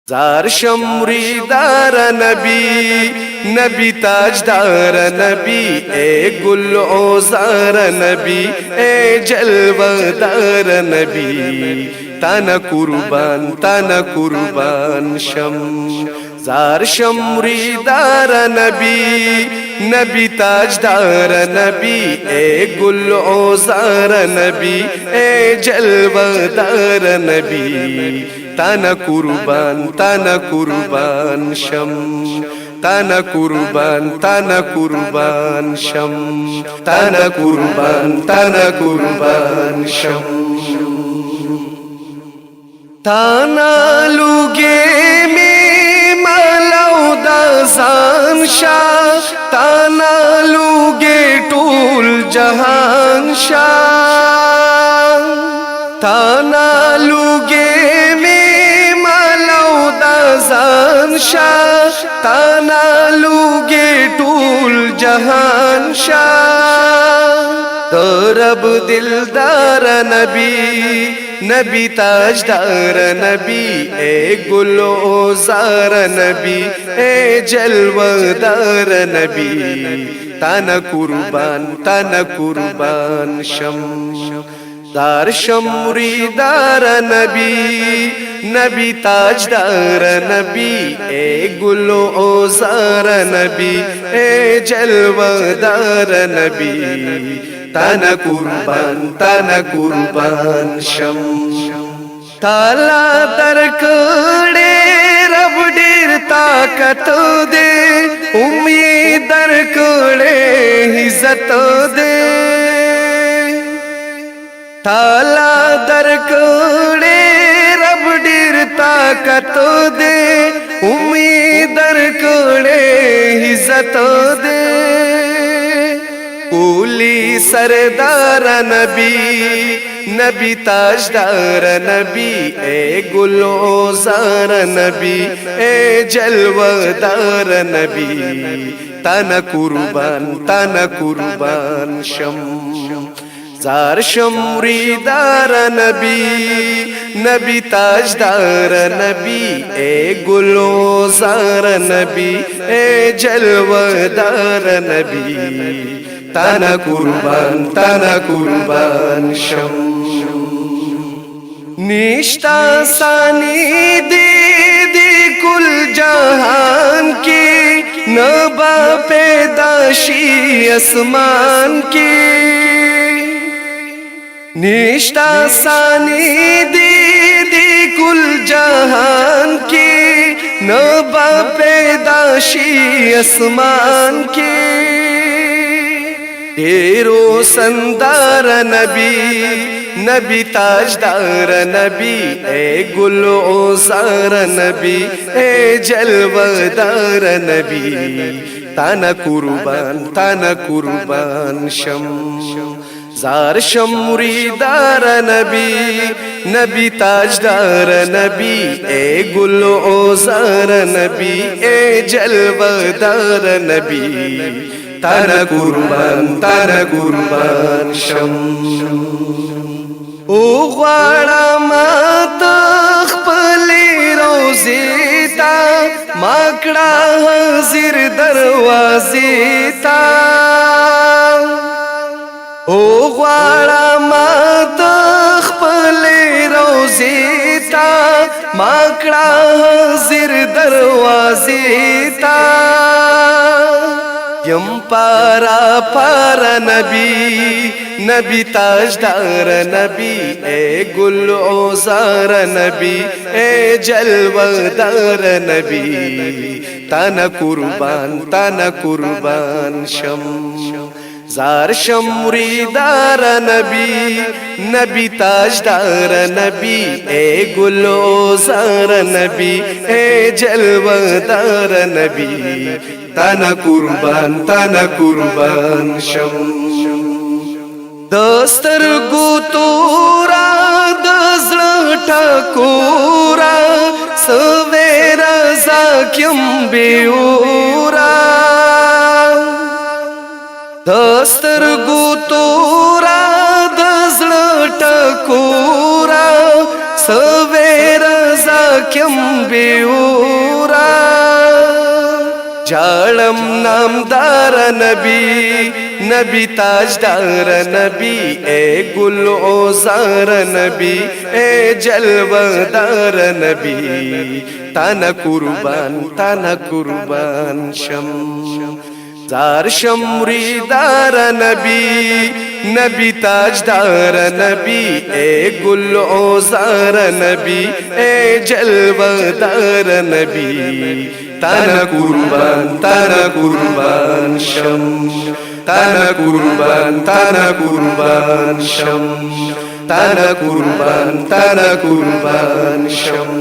Jar शमरीदार नबी, नबी ताजदार नबी, ए गुल ओजार नबी, ए जलवदार नबी, ताना कुर्बान शम। जार शमरीदार नबी, नबी ताजदार नबी, ए गुल ओजार नबी, ए जलवदार नबी, ताना कुर्बान शम। ताना कुर्बान शम। ताना कुर्बान शम। ताना लुगे में मलौदा जान शाह, ताना लुगे टूल जहान शाह, ताना लुगे जान शाह, ताना लूगे टूल जहान शाह। तो रब दिलदार नबी, नबी ताजदार नबी, ए गुलोजार नबी, ए जलवदार नबी, ताना कुर्बान शम। जार शमरीदार नबी, नबी ताजदार नबी, ए गुलो ओजार नबी, ए जलवदार नबी, ताना कुर्बान शम। ताला दरकड़े रब डेर ताकत दे, उम्मीद दरकड़े इज्जत दे। ताला दरकड़े रब डेर ताकत दे, उम्मीद दरकड़े इज्जत दे। कुली सरदार नबी, नबी ताजदार नबी, ए गुलोजार नबी, ए जलवदार नबी, ताना कुर्बान शम। जार शमरीदार नबी, नबी ताजदार नबी, ए गुलोजार नबी, ए जलवदार नबी, ताना कुर्बान शम। निष्ठा सानी दीदी कुल जहान की, नबा पैदाशी आसमान की। निष्ठा सानी दीदी कुल जहान की, नबा पैदाशी आसमान की। तेरो संदार नबी, नबी ताजदार नबी, ए गुल ओजार नबी, ए जलवदार नबी, ताना कुर्बान शम। जार शमरीदार नबी, नबी ताजदार नबी, ए गुल ओजार नबी, ए जलवदार नबी, ताना कुर्बान शम। ओ ग्वाड़ा मात खपली रोज़ीता, माकड़ा हाजिर दरवाज़ीता। ओ ग्वाड़ा मात खपली रोज़ीता, माकड़ा हाजिर दरवाज़ीता। यम पारा नबी, नबी ताजदार नबी, ए गुल ओजार नबी, ए जलवदार नबी, ताना कुर्बान शम। जार शमरीदार नबी, नबी ताजदार नबी, ए गुल ओजार नबी, ए जलवदार नबी, ताना कुर्बान शम। दस्तर गुतूरा दजल ठकूरा, सवेरा जाक्यम बेऊरा। दस्तर गुतूरा दजल ठकूरा, सवेरा साख्यम बेऊरा जालम नामदार नबी नबी ताजदार नबी ए गुल ओजार नबी ए जलवदार नबी ताना कुर्बान शम जार शमरीदार नबी नबी ताजदार नबी ए गुल ओजार नबी ए जलवदार नबी ताना कुर्बान शम ताना कुर्बान शम ताना कुर्बान शम